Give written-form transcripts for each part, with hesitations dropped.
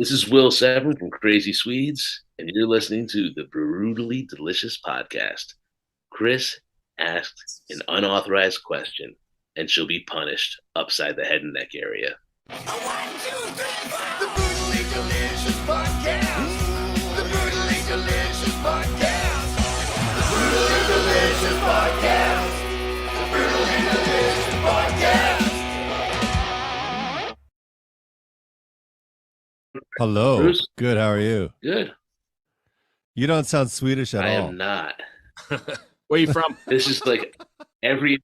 This is Will Severin from Crazy Swedes, and you're listening to the Brutally Delicious podcast. Chris asked an unauthorized question, and she'll be punished upside the head and neck area. 1, 2, 3, 4. The Brutally Delicious podcast. The Brutally Delicious podcast. The Brutally Delicious podcast. The Brutally Delicious podcast. Hello. Bruce? Good. How are you? Good. You don't sound Swedish at I all. am not. Where are you from? This is like every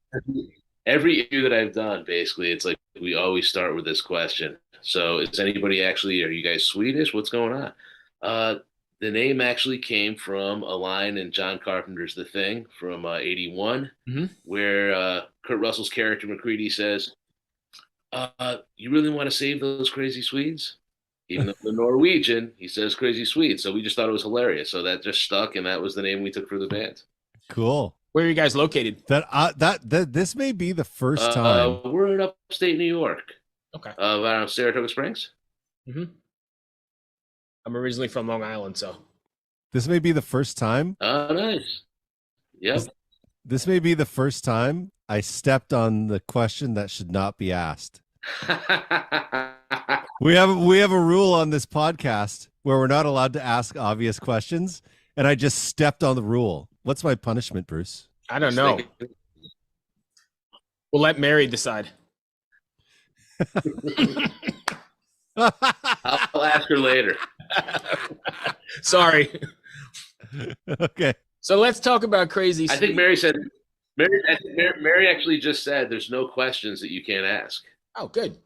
year that I've done, basically, it's like we always start with this question. So is anybody actually, are you guys Swedish? What's going on? The name actually came from a line in John Carpenter's The Thing from 81, where Kurt Russell's character McCready says, you really want to save those crazy Swedes? Even though the Norwegian, he says crazy Swedes. So we just thought it was hilarious. So that just stuck, and that was the name we took for the band. Cool. Where are you guys located? This may be the first time. We're in upstate New York. Okay. Around Saratoga Springs. I'm originally from Long Island, so. This may be the first time. Oh, nice. Yep. This may be the first time I stepped on the question that should not be asked. We have a rule on this podcast where we're not allowed to ask obvious questions, and I just stepped on the rule. What's my punishment, Bruce? I don't know. We'll let Mary decide. I'll ask her later. Sorry. Okay. So let's talk about Crazy Swedes. I think Mary said, Mary actually just said there's no questions that you can't ask. Oh, good.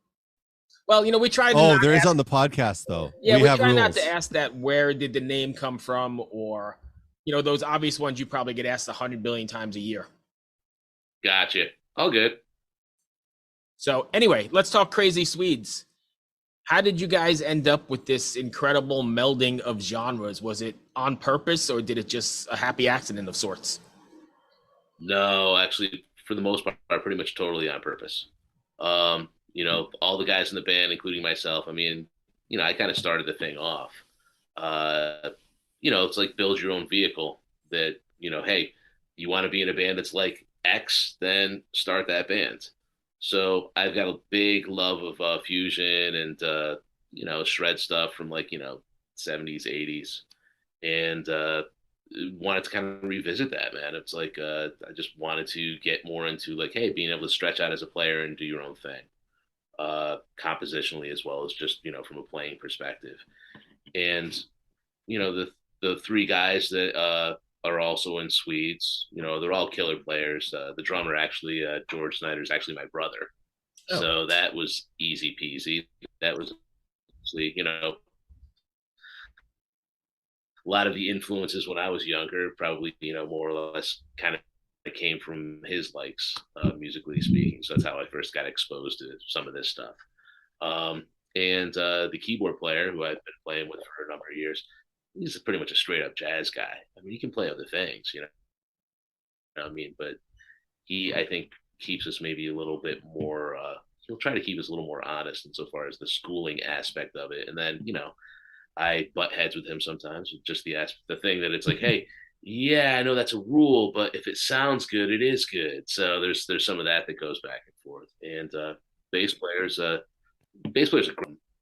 Well, we tried to Oh, there is on the podcast, though. Yeah, we have try rules. not to ask that where did the name come from, or, those obvious ones you probably get asked 100 billion times a year. Gotcha. All good. So anyway, let's talk Crazy Swedes. How did you guys end up with this incredible melding of genres? Was it on purpose, or did it just a happy accident of sorts? No, actually, for the most part, pretty much totally on purpose. All the guys in the band, including myself, I kind of started the thing off. It's like build your own vehicle that, hey, you want to be in a band that's like X, then start that band. So I've got a big love of fusion and, shred stuff from 70s, 80s. And wanted to kind of revisit that, man. It's like I just wanted to get more into hey, being able to stretch out as a player and do your own thing. Compositionally as well as just from a playing perspective. And the three guys that are also in Swedes, they're all killer players. The drummer actually, George Snyder, is actually my brother. Oh. So that was easy peasy. That was a lot of the influences when I was younger, probably more or less kind of came from his likes, musically speaking. So that's how I first got exposed to some of this stuff. And the keyboard player, who I've been playing with for a number of years, he's pretty much a straight up jazz guy. He can play other things, but he, I think, keeps us maybe a little bit more, he'll try to keep us a little more honest insofar as the schooling aspect of it. And then, I butt heads with him sometimes with just the thing that it's like, hey, yeah, I know that's a rule, but if it sounds good, it is good. So there's some of that goes back and forth. And bass players are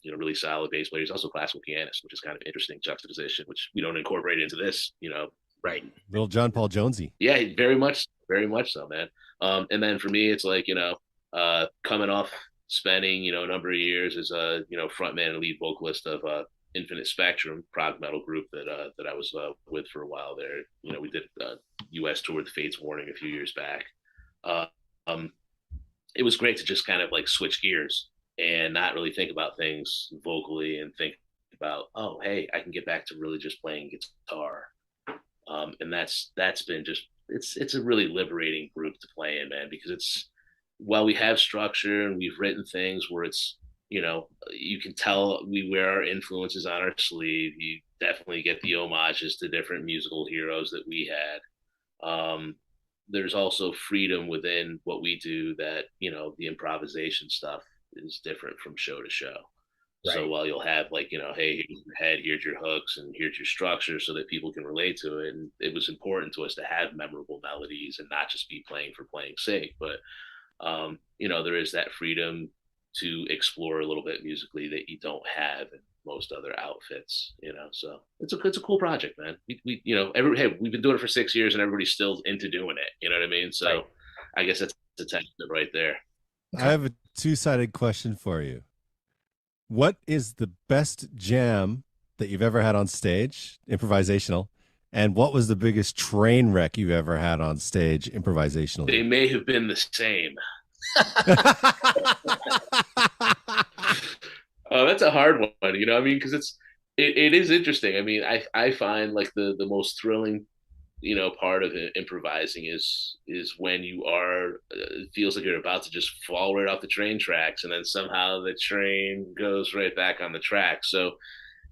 really solid bass players. Also classical pianists, which is kind of interesting juxtaposition, which we don't incorporate into this. Right. Little John Paul Jonesy. Yeah, very much so, man. And then for me, it's like coming off spending a number of years as a frontman and lead vocalist of Infinite Spectrum prog metal group that I was with for a while there. We did a U.S. tour with Fates Warning a few years back. It was great to just kind of switch gears and not really think about things vocally and think about, oh, hey, I can get back to really just playing guitar. And that's been just, it's a really liberating group to play in, man, because while we have structure and we've written things where it's, you can tell we wear our influences on our sleeve. You definitely get the homages to different musical heroes that we had. There's also freedom within what we do that, the improvisation stuff is different from show to show. So Right. while you'll have like, hey, here's your head, here's your hooks, and here's your structure so that people can relate to it. And it was important to us to have memorable melodies and not just be playing for playing's sake. But there is that freedom to explore a little bit musically that you don't have in most other outfits. So it's a cool project, man. We've been doing it for 6 years and everybody's still into doing it. You know what I mean? Right. So I guess that's a testament right there. I have a two-sided question for you. What is the best jam that you've ever had on stage, improvisational? And what was the biggest train wreck you've ever had on stage, They improvisationally? may have been the same. Oh, that's a hard one. I mean, because it is interesting. I mean, I find like the most thrilling part of it, improvising is when you are it feels like you're about to just fall right off the train tracks, and then somehow the train goes right back on the track. So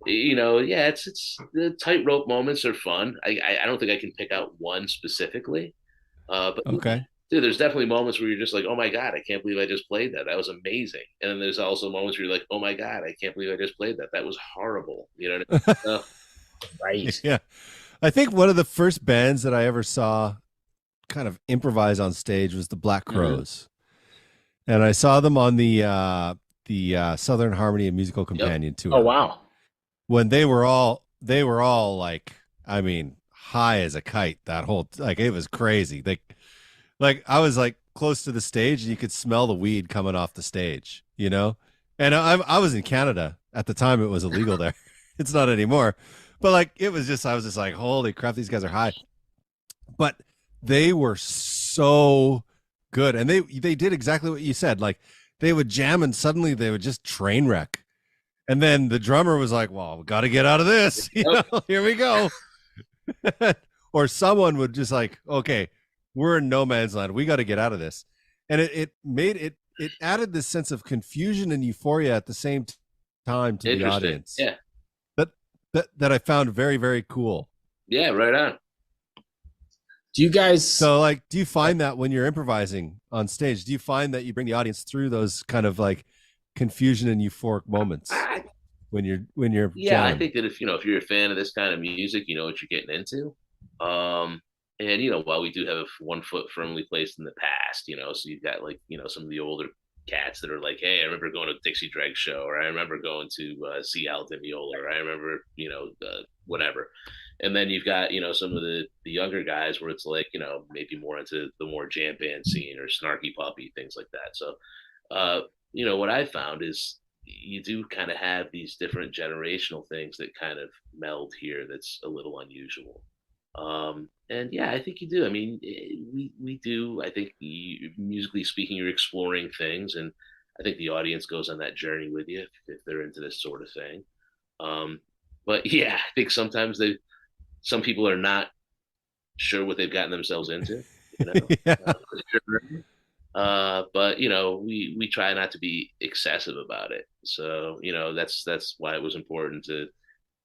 yeah, it's the tightrope moments are fun. I don't think I can pick out one specifically, but yeah, Okay. dude, there's definitely moments where you're just like, oh my god, I can't believe I just played that. That was amazing. And then there's also moments where you're like, oh my god, I can't believe I just played that. That was horrible. You know what I mean? Right. Yeah. I think one of the first bands that I ever saw kind of improvise on stage was the Black Mhm. Crows. And I saw them on the Southern Harmony and Musical Yep. Companion Oh tour wow. when they were all like, I mean, high as a kite. That whole, like, it was crazy. Like I was like close to the stage and you could smell the weed coming off the stage. And I was in Canada at the time. It was illegal there. It's not anymore. But like I was just like, holy crap, these guys are high. But they were so good, and they did exactly what you said. Like they would jam, and suddenly they would just train wreck. And then the drummer was like, "Well, we got to get out of this. Yep. Here we go." Or someone would just like, "Okay, we're in no man's land. We got to get out of this." And it added this sense of confusion and euphoria at the same time to the Interesting. audience. Yeah. That that I found very, very cool. Yeah. Right on. Do you guys So, like, do you find that when you're improvising on stage, do you find that you bring the audience through those kind of like confusion and euphoric moments I, when you're yeah, I jamming? think that if you're a fan of this kind of music, you know what you're getting into. And while we do have one foot firmly placed in the past, so you've got like some of the older cats that are like, hey, I remember going to Dixie Dreg show, or I remember going to see Al Di Meola, or I remember whatever. And then you've got some of the younger guys where it's like maybe more into the more jam band scene or Snarky Puppy, things like that. So what I found is you do kind of have these different generational things that kind of meld here that's a little unusual. And yeah, I think you do. I mean, we do. I think musically speaking, you're exploring things, and I think the audience goes on that journey with you if they're into this sort of thing. Um, but yeah, I think sometimes some people are not sure what they've gotten themselves into. You know, Yeah. but we try not to be excessive about it. So that's why it was important to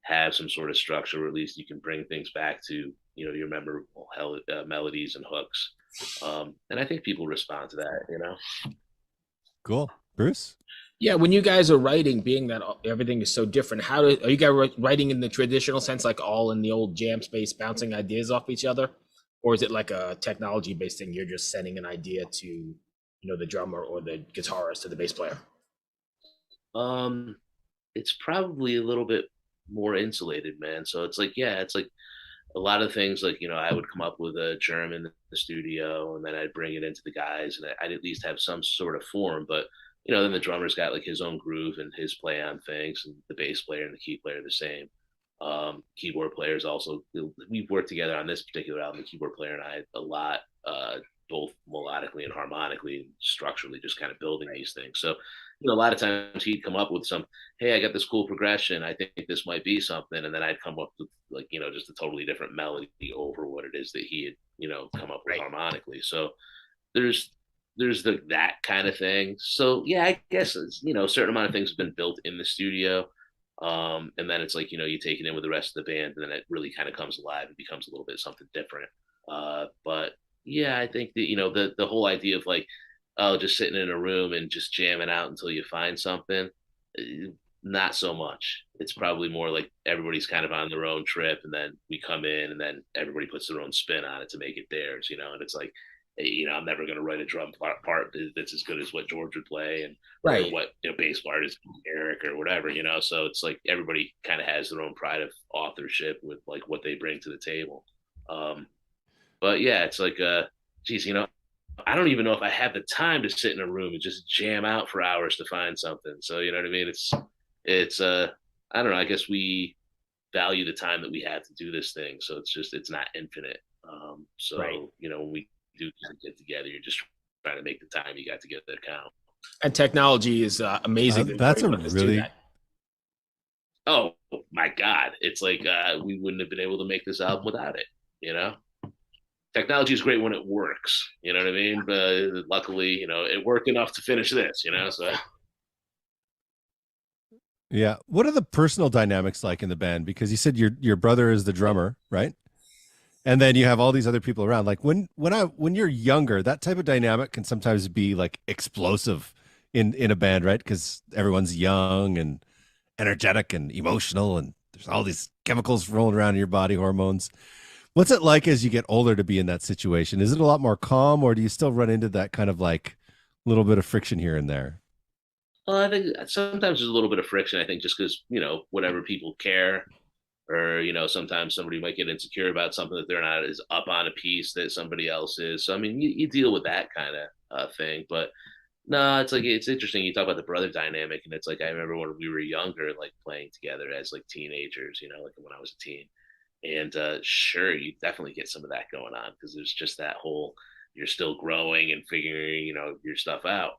have some sort of structure, or at least you can bring things back to your memorable melodies and hooks. And I think people respond to that. Cool. Bruce? Yeah, when you guys are writing, being that everything is so different, are you guys writing in the traditional sense, like all in the old jam space, bouncing ideas off each other, or is it like a technology based thing? You're just sending an idea to, the drummer or the guitarist to the bass player. Um, it's probably a little bit more insulated, man. So it's like, yeah, it's like a lot of things like I would come up with a germ in the studio and then I'd bring it into the guys and I'd at least have some sort of form. But then the drummer's got like his own groove and his play on things, and the bass player and the key player are the same. Keyboard players also, we've worked together on this particular album, the keyboard player and I, a lot, both melodically and harmonically and structurally, just kind of building these things. So a lot of times he'd come up with some, hey, I got this cool progression, I think this might be something, and then I'd come up with like just a totally different melody over what it is that he had come up with Right. harmonically. So there's that kind of thing. So yeah, I guess a certain amount of things have been built in the studio. And then it's like you take it in with the rest of the band, and then it really kind of comes alive and becomes a little bit something different. But yeah, I think that the whole idea of like, oh, just sitting in a room and just jamming out until you find something, not so much. It's probably more like everybody's kind of on their own trip, and then we come in, and then everybody puts their own spin on it to make it theirs, And it's like, I'm never going to write a drum part that's as good as what George would play, and or Right. what bass part is Eric or whatever. So it's like everybody kind of has their own pride of authorship with like what they bring to the table. Um, but yeah, it's like, geez, I don't even know if I have the time to sit in a room and just jam out for hours to find something. So you know what I mean? It's I don't know. I guess we value the time that we have to do this thing. So it's not infinite. Right. So when we do get together, you're just trying to make the time you got together count. And technology is amazing in That's a letting us do really that. Oh my God. It's like we wouldn't have been able to make this album without it, you know? Technology is great when it works, you know what I mean? But luckily, it worked enough to finish this. So yeah. What are the personal dynamics like in the band? Because you said your brother is the drummer, right? And then you have all these other people around. Like when you're younger, that type of dynamic can sometimes be like explosive in a band, right? Because everyone's young and energetic and emotional, and there's all these chemicals rolling around in your body, hormones. What's it like as you get older to be in that situation? Is it a lot more calm, or do you still run into that kind of like little bit of friction here and there? I think sometimes there's a little bit of friction. I think just because whatever people care, or sometimes somebody might get insecure about something that they're not as up on a piece that somebody else is. So I mean, you deal with that kind of thing. But no, it's like it's interesting. You talk about the brother dynamic, and it's like I remember when we were younger, like playing together as like teenagers. Like when I was a teen, and sure, you definitely get some of that going on because there's just that whole you're still growing and figuring your stuff out.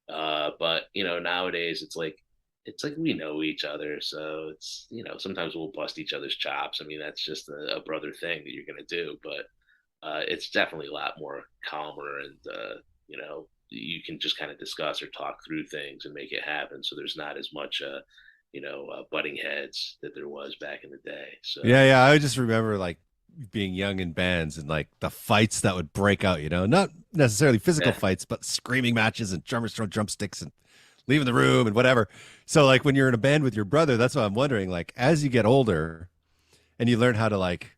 But nowadays it's like we know each other, so it's sometimes we'll bust each other's chops. I mean, that's just a brother thing that you're gonna do, but it's definitely a lot more calmer, and you can just kind of discuss or talk through things and make it happen. So there's not as much butting heads that there was back in the day. Yeah, So yeah. I just remember like being young in bands and like the fights that would break out, not necessarily physical yeah, fights, but screaming matches and drummers throwing drumsticks and leaving the room and whatever. So like when you're in a band with your brother, that's what I'm wondering. Like as you get older and you learn how to like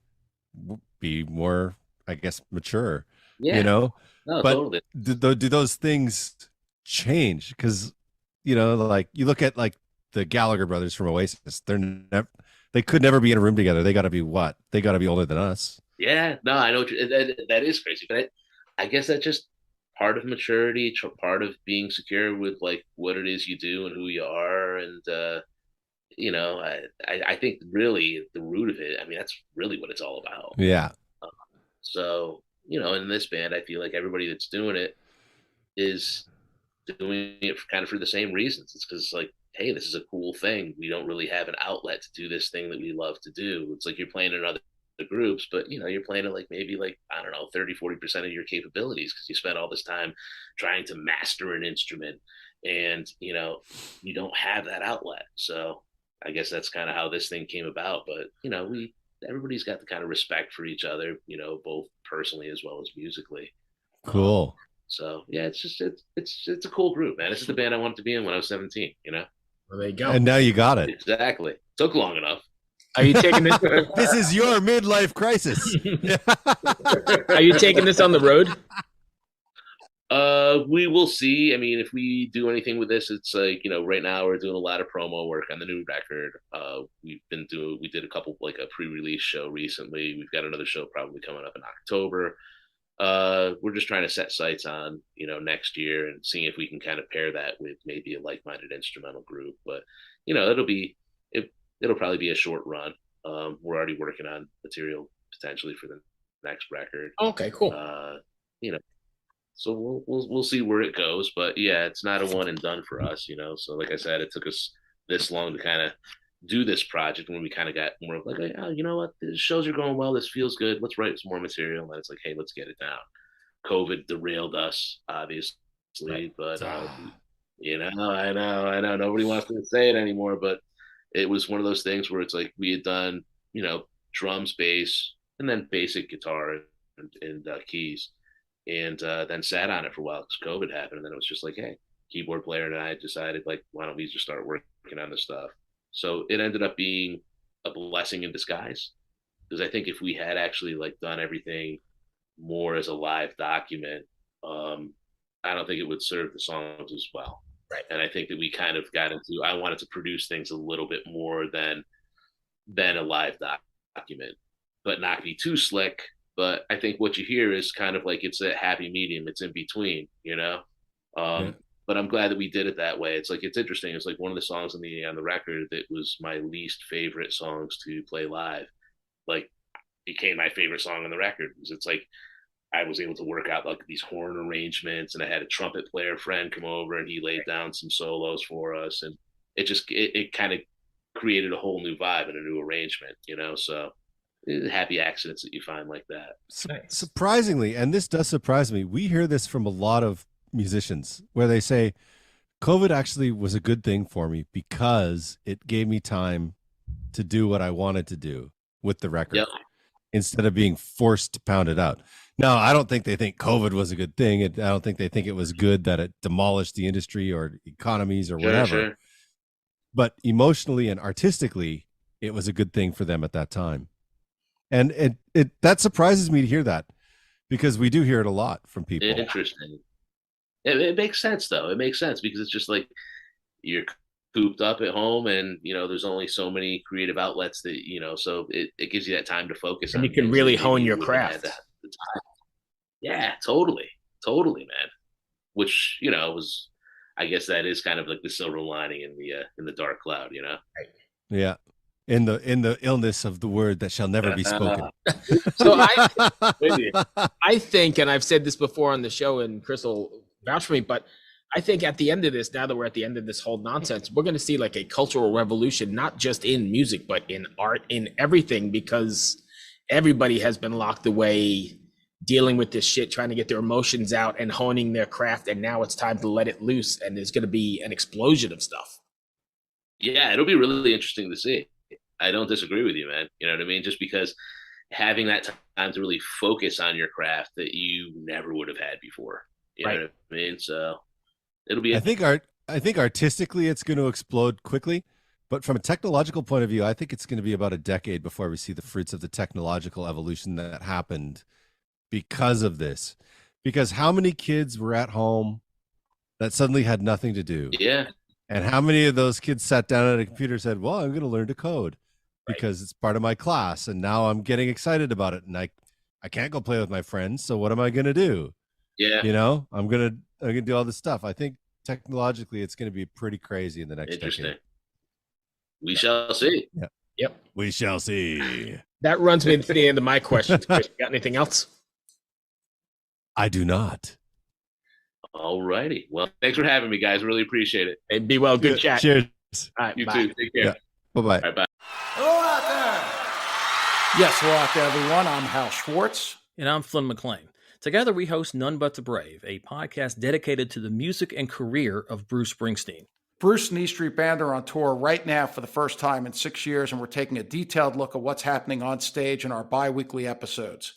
be more, I guess, mature, you yeah, know, no, but totally. do those things change? Because, like you look at like the Gallagher brothers from Oasis, they could never be in a room together. They got to be what? They got to be older than us. Yeah, no, I know that is crazy, but I guess that's just part of maturity, part of being secure with like what it is you do and who you are, and I think really the root of it. I mean, that's really what it's all about. Yeah, So in this band, I feel like everybody that's doing it is doing it kind of for the same reasons. It's because like, hey, this is a cool thing. We don't really have an outlet to do this thing that we love to do. It's like you're playing in other groups, but you're playing at like maybe like I don't know 30-40% of your capabilities because you spent all this time trying to master an instrument, and you don't have that outlet. So I guess that's kind of how this thing came about. But we everybody's got the kind of respect for each other, both personally as well as musically. um, cool. so yeah, it's a cool group, man. This is the band I wanted to be in when I was 17. Well, there you go. And now you got it. Exactly. Took long enough. Are you taking this? This is your midlife crisis. Are you taking this on the road? We will see. I mean, if we do anything with this, it's like right now we're doing a lot of promo work on the new record. We did a couple like a pre-release show recently. We've got another show probably coming up in October. We're just trying to set sights on next year and seeing if we can kind of pair that with maybe a like-minded instrumental group. But it'll probably be a short run. We're already working on material potentially for the next record. Okay, cool. You know, so we'll see where it goes. But yeah, it's not a one and done for us. So like I said, it took us this long to kind of do this project when we kind of got more like, oh, you know what, the shows are going well. This feels good. Let's write some more material. And it's like, hey, let's get it down. COVID derailed us, Right. obviously, but I know. Nobody wants to say it anymore, but it was one of those things where it's like we had done, drums, bass, and then basic guitar and keys, and then sat on it for a while because COVID happened, and then it was just like, hey, keyboard player and I decided, like, why don't we just start working on this stuff? So it ended up being a blessing in disguise, because I think if we had actually like done everything more as a live document, I don't think it would serve the songs as well. Right. And I think that we kind of got into, I wanted to produce things a little bit more than a live document, but not be too slick. But I think what you hear is kind of like, it's a happy medium. It's in between, you know? Yeah. But I'm glad that we did it that way. It's like, it's interesting. It's like one of the songs on the record that was my least favorite songs to play live, like, became my favorite song on the record, because it's like, I was able to work out like these horn arrangements, and I had a trumpet player friend come over and he laid down some solos for us, and it kind of created a whole new vibe and a new arrangement, you know. So happy accidents that you find like that. Surprisingly, and this does surprise me, we hear this from a lot of musicians where they say COVID actually was a good thing for me because it gave me time to do what I wanted to do with the record. Yep. Instead of being forced to pound it out. Now, I don't think they think COVID was a good thing. I don't think they think it was good that it demolished the industry or economies or whatever. Sure. But emotionally and artistically, it was a good thing for them at that time. And it that surprises me to hear that, because we do hear it a lot from people. Interesting. It makes sense, though. It makes sense, because it's just like you're cooped up at home, and you know there's only so many creative outlets that, you know, so it gives you that time to focus and on, you can really hone your craft. Yeah, totally, man. Which, you know, was, I guess that is kind of like the silver lining in the dark cloud, you know. Yeah, in the illness of the word that shall never be spoken. So I think, and I've said this before on the show, and Chris will vouch for me, but I think at the end of this, now that we're at the end of this whole nonsense, we're going to see like a cultural revolution, not just in music, but in art, in everything, because everybody has been locked away dealing with this shit, trying to get their emotions out and honing their craft. And now it's time to let it loose. And there's going to be an explosion of stuff. Yeah, it'll be really interesting to see. I don't disagree with you, man. You know what I mean? Just because having that time to really focus on your craft that you never would have had before. You know what I mean? So it'll be. I think artistically it's going to explode quickly, but from a technological point of view, I think it's going to be about a decade before we see the fruits of the technological evolution that happened because of this. Because how many kids were at home that suddenly had nothing to do? Yeah. And how many of those kids sat down at a computer and said, well, I'm going to learn to code because it's part of my class, and now I'm getting excited about it, and I can't go play with my friends, so what am I going to do? Yeah. You know, I'm going to do all this stuff. I think technologically it's going to be pretty crazy in the next decade. We shall see. Yeah. Yep. We shall see. That runs me into the end of my questions. Chris, you got anything else? I do not. All righty. Well, thanks for having me, guys. Really appreciate it. Hey, be well. Good chat. Cheers. All right, you bye. too. Take care. Yeah. Bye-bye. All right, bye. Hello out there. Yes, hello out there, everyone. I'm Hal Schwartz. And I'm Flynn McLean. Together we host None But the Brave, a podcast dedicated to the music and career of Bruce Springsteen. Bruce and E Street Band are on tour right now for the first time in 6 years, and we're taking a detailed look at what's happening on stage in our bi-weekly episodes.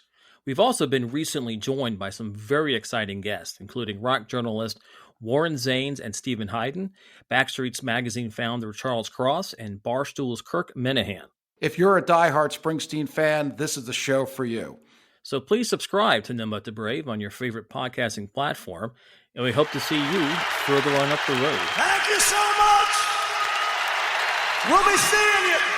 We've also been recently joined by some very exciting guests, including rock journalist Warren Zanes and Stephen Hayden, Backstreet's Magazine founder Charles Cross, and Barstool's Kirk Minahan. If you're a diehard Springsteen fan, this is the show for you. So please subscribe to None But the Brave on your favorite podcasting platform, and we hope to see you further on up the road. Thank you so much. We'll be seeing you.